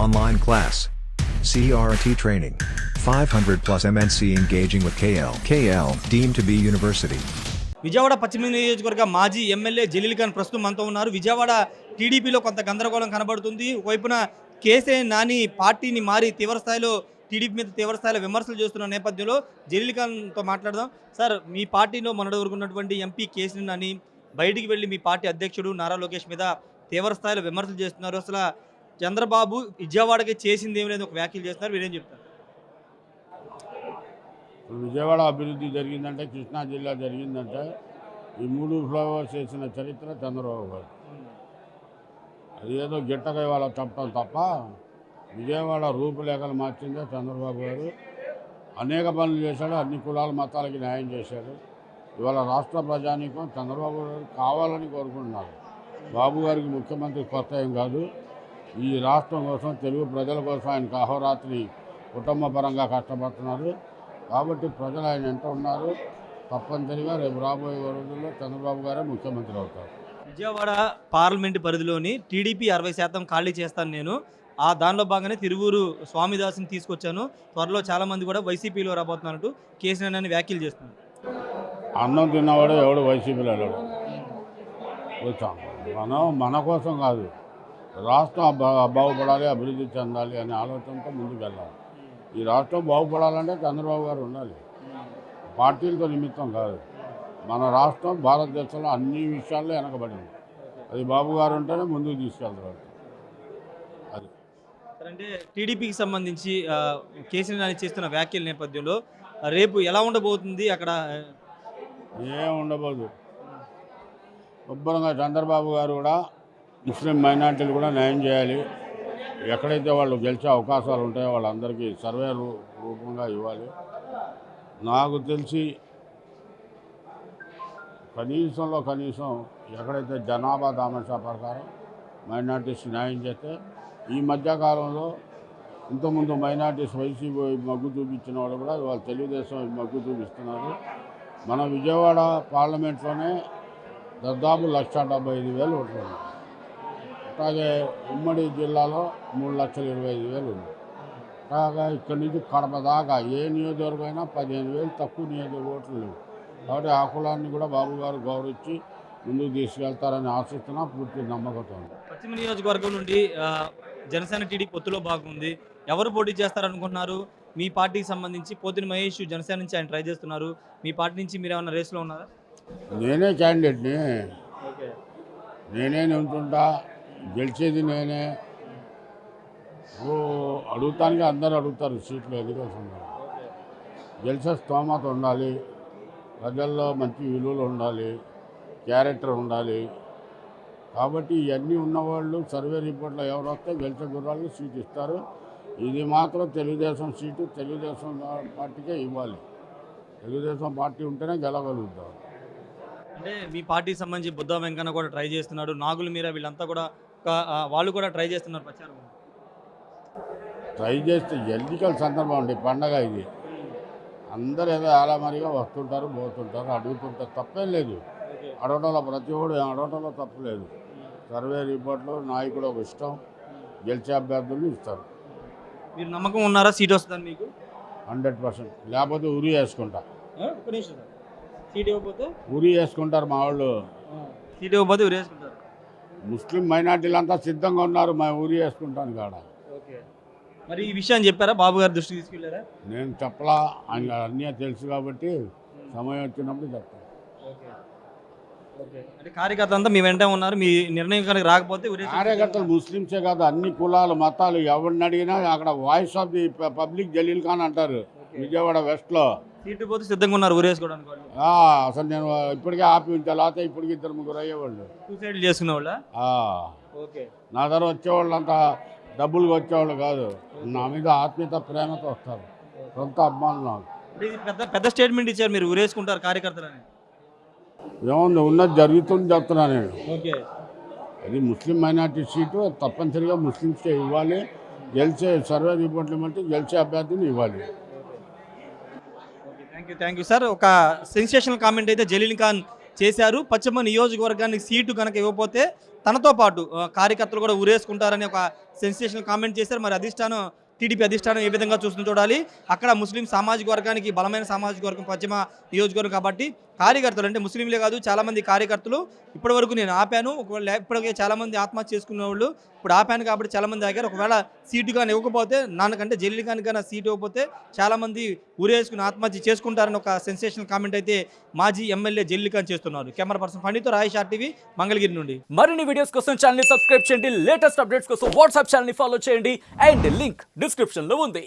online class. CRT training. 500 plus MNC engaging with KL deemed to be university. Vijayawada పశ్చిమ నియోజకవర్గ మాజీ MLA Jaleel Khan ప్రస్తుతం మనతో ఉన్నారు. విజయవాడ టీడీపీలో కొంత గందరగోళం కనబడుతుంది. ఒకవైపున కేసే నాని పార్టీని మారి తీవ్రస్థాయిలో టీడీపీ మీద తీవ్రస్థాయిలో విమర్శలు చేస్తున్న నేపథ్యంలో జలీల్ ఖాన్తో మాట్లాడదాం. సార్, మీ పార్టీలో మొన్నటి వరకు ఉన్నటువంటి ఎంపీ కేసీ నాని బయటికి వెళ్ళి మీ పార్టీ అధ్యక్షుడు నారా లోకేష్ మీద తీవ్రస్థాయిలో విమర్శలు చేస్తున్నారు. అసలు చంద్రబాబు విజయవాడకి చేసింది ఏమి లేదు ఒక వ్యాఖ్యలు చేస్తున్నారు. మీరేం చెప్తారు? విజయవాడ అభివృద్ధి జరిగిందంటే, కృష్ణా జిల్లా జరిగిందంటే ఈ 3 ఫ్లైఓవర్స్ చేసిన చరిత్ర చంద్రబాబు గారు. అది ఏదో గిట్టగా ఇవాళ చెప్పడం తప్ప విజయవాడ రూపురేఖలు మార్చిందే చంద్రబాబు గారు. అనేక పనులు చేశాడు, అన్ని కులాల మతాలకి న్యాయం చేశాడు. ఇవాళ రాష్ట్ర ప్రజానీకం చంద్రబాబు గారు కావాలని కోరుకుంటున్నారు. బాబు గారికి ముఖ్యమంత్రి కొత్త ఏం కాదు. ఈ రాష్ట్రం కోసం, తెలుగు ప్రజల కోసం ఆయనకు అహోరాత్రి కుటుంబ పరంగా కష్టపడుతున్నారు. కాబట్టి ప్రజలు ఆయన ఎంత ఉన్నారు. తప్పనిసరిగా రేపు రాబోయే రోజుల్లో చంద్రబాబు గారే ముఖ్యమంత్రి అవుతారు. విజయవాడ పార్లమెంటు పరిధిలోని టీడీపీ 60% ఖాళీ చేస్తాను నేను. దానిలో భాగంగానే తిరువూరు స్వామిదాసుని తీసుకొచ్చాను. త్వరలో చాలామంది కూడా వైసీపీలో రాబోతున్నట్టు కేసీఆర్ అని వ్యాఖ్యలు చేస్తున్నారు. అన్నం తిన్నవాడు ఎవడు వైసీపీలో వెళ్ళాడు. వచ్చాం మన కోసం కాదు, రాష్ట్రం బాగుపడాలి, అభివృద్ధి చెందాలి అనే ఆలోచనతో ముందుకు వెళ్ళాలి. ఈ రాష్ట్రం బాగుపడాలంటే చంద్రబాబు గారు ఉండాలి. పార్టీలతో నిమిత్తం కాదు. మన రాష్ట్రం భారతదేశంలో అన్ని విషయాల్లో వెనకబడింది. అది బాబు గారు ఉంటేనే ముందుకు తీసుకెళ్తారు. అది అంటే టీడీపీకి సంబంధించి కేసీఆర్ చేస్తున్న వ్యాఖ్యల నేపథ్యంలో రేపు ఎలా ఉండబోతుంది? అక్కడ ఏం ఉండబోదు. శుభ్రంగా చంద్రబాబు గారు కూడా ముస్లిం మైనార్టీలు కూడా న్యాయం చేయాలి. ఎక్కడైతే వాళ్ళు గెలిచే అవకాశాలు ఉంటాయో వాళ్ళందరికీ సర్వే రూపంగా ఇవ్వాలి. నాకు తెలిసి కనీసం ఎక్కడైతే జనాభా దామాషా ప్రకారం మైనార్టీస్ న్యాయం చేస్తే, ఈ మధ్యకాలంలో ఇంతకుముందు మైనార్టీస్ వైసీపీ మగ్గు చూపించిన వాళ్ళు కూడా వాళ్ళు తెలుగుదేశం మగ్గు చూపిస్తున్నారు. మన విజయవాడ పార్లమెంట్లోనే దాదాపు 1,75,000 ఓట్లు ఉన్నాయి. అలాగే ఉమ్మడి జిల్లాలో 3,25,000 ఉంది. అలాగా ఇక్కడి నుంచి కడప దాకా ఏ నియోజకవర్గం అయినా 15,000 తక్కువ నియోజకవర్గ ఓట్లు లేవు. కాబట్టి ఆ కులాన్ని కూడా బాబు గారు గౌరవించి ముందుకు తీసుకెళ్తారని ఆశిస్తున్నా, పూర్తి నమ్మకంతో ఉంది. పశ్చిమ నియోజకవర్గం నుండి జనసేన టీడీ పొత్తులో భాగంది. ఎవరు పోటీ చేస్తారనుకుంటున్నారు? మీ పార్టీకి సంబంధించి పోతిని మహేష్ జనసేన నుంచి ఆయన ట్రై చేస్తున్నారు. మీ పార్టీ నుంచి మీరు ఏమన్నా రేసులో ఉన్నారా? నేనే క్యాండిడేట్ని, నేనే ఉంటుంటా, గెలిచేది నేనే. అడుగుతానికి అందరూ అడుగుతారు సీట్లు ఎదుగుతుంది. గెలిచే స్తోమత ఉండాలి, ప్రజల్లో మంచి విలువలు ఉండాలి, క్యారెక్టర్ ఉండాలి. కాబట్టి ఇవన్నీ ఉన్నవాళ్ళు సర్వే రిపోర్ట్లో ఎవరు వస్తే గెలిచే గుర్రాలకు సీట్ ఇస్తారు. ఇది మాత్రం తెలుగుదేశం సీటు తెలుగుదేశం పార్టీకే ఇవ్వాలి. తెలుగుదేశం పార్టీ ఉంటేనే గెలవగలుగుతారు. అంటే మీ పార్టీకి సంబంధించి బుద్ధ వెంకన్న కూడా ట్రై చేస్తున్నాడు, నాగుల మీరా వీళ్ళంతా కూడా వాళ్ళు కూడా ట్రై చేస్తున్నారు ప్రచారం. ట్రై చేస్తే ఎన్నికల సందర్భం అండి, పండగ ఇది. అందరూ ఏదో ఆలామరిగా వస్తుంటారు, పోతుంటారు, అడుగుతుంటారు. తప్పేం లేదు. అడగడంలో ప్రతి ఒడు అడగడంలో తప్పు లేదు. సర్వే రిపోర్ట్లో నాయకుడు ఒక ఇష్టం, గెలిచే అభ్యర్థులు ఇస్తారు. మీరు నమ్మకం ఉన్నారా సీట్ వస్తుందని మీకు? 100%. లేకపోతే ఉరి వేసుకుంటా. సీట్ ఇవ్వకపోతే ఉరి వేసుకుంటారు మా వాళ్ళు. సీట్ ఇవ్వకపోతే ఉరి వేసుకుంటారు. ముస్లిం మైనార్టీలు అంతా సిద్ధంగా ఉన్నారు మా ఉరి వేసుకుంటాను కాడ. మరి ఈ విషయాన్ని చెప్పారా? బాబు గారి దృష్టికి తీసుకెళ్ళారా? నేను చెప్పలా, ఆయన అన్నీ తెలుసు కాబట్టి సమయం వచ్చినప్పుడు చెప్తాను. అంటే కార్యకర్తలు అంతా మీ వెంట ఉన్నారు. మీ నిర్ణయం కనుక రాకపోతే కార్యకర్తలు ముస్లింసే కాదు, అన్ని కులాలు మతాలు ఎవరిని అడిగినా అక్కడ voice of the public Jaleel Khan అంటారు. విజయవాడ వెస్ట్లో సీటు పోతే సిద్ధంగా ఉన్నారు ఊరేసుకోవడానికి. అసలు నేను ఇప్పటికే ఆపి ఉంచాలి, లేకపోతే ఇప్పటికి 2-3 అయ్యేవాళ్ళు. సూసైడ్ చేసుకునే వాళ్ళ నా దగ్గర వచ్చేవాళ్ళు అంతా డబ్బులుగా వచ్చేవాళ్ళు కాదు. నా మీద ఆత్మీయత ప్రేమతో వస్తారు, సొంత అభిమానులు నాకు. పెద్ద స్టేట్మెంట్ ఇచ్చారు మీరు ఊరేసుకుంటారు కార్యకర్తలని. ఏముంది, ఉన్నది జరుగుతుంది చెప్తున్నా నేను. అది ముస్లిం మైనార్టీ సీటు తప్పనిసరిగా ముస్లింస్కే ఇవ్వాలి. గెలిచే సర్వే రిపోర్ట్లు బట్టి గెలిచే అభ్యర్థిని ఇవ్వాలి. Thank you sir. ఒక సెన్సేషనల్ కామెంట్ అయితే జలీల్ ఖాన్ చేశారు. పశ్చిమ నియోజకవర్గానికి సీటు కనుక ఇవ్వకపోతే తనతో పాటు కార్యకర్తలు కూడా ఊరేసుకుంటారని ఒక సెన్సేషనల్ కామెంట్ చేశారు. మరి అధిష్టానం టీడీపీ అధిష్టానం ఏ విధంగా చూస్తుందో చూడాలి. అక్కడ ముస్లిం సామాజిక వర్గానికి బలమైన సామాజిక వర్గం పశ్చిమ నియోజకవర్గం కాబట్టి కార్యకర్తలు అంటే ముస్లింలే కాదు చాలామంది కార్యకర్తలు ఇప్పటివరకు నేను ఆపాను, ఒకవేళ ఇప్పటికే చాలామంది ఆత్మహత్య చేసుకునే వాళ్ళు ఇప్పుడు ఆపాను కాబట్టి చాలామంది ఆగారు. ఒకవేళ సీటు కానీ ఇవ్వకపోతే నాన్నకంటే జలీల్ ఖాన్ కానీ సీటు ఇవ్వకపోతే చాలామంది ఊరేసుకుని ఆత్మహత్య చేసుకుంటారని ఒక సెన్సేషనల్ కామెంట్ అయితే మాజీ ఎమ్మెల్యే జలీల్ ఖాన్ చేస్తున్నారు. Camera person పండితో Rayesh RTV Mangalagiri నుండి. మరిన్ని వీడియోస్ కోసం ఛానల్ ని సబ్స్క్రైబ్ చేయండి, లేటెస్ట్ అప్డేట్స్ కోసం వాట్సాప్ ఛానల్ ని ఫాలో చేయండి అండ్ లింక్ డిస్క్రిప్షన్ లో ఉంది.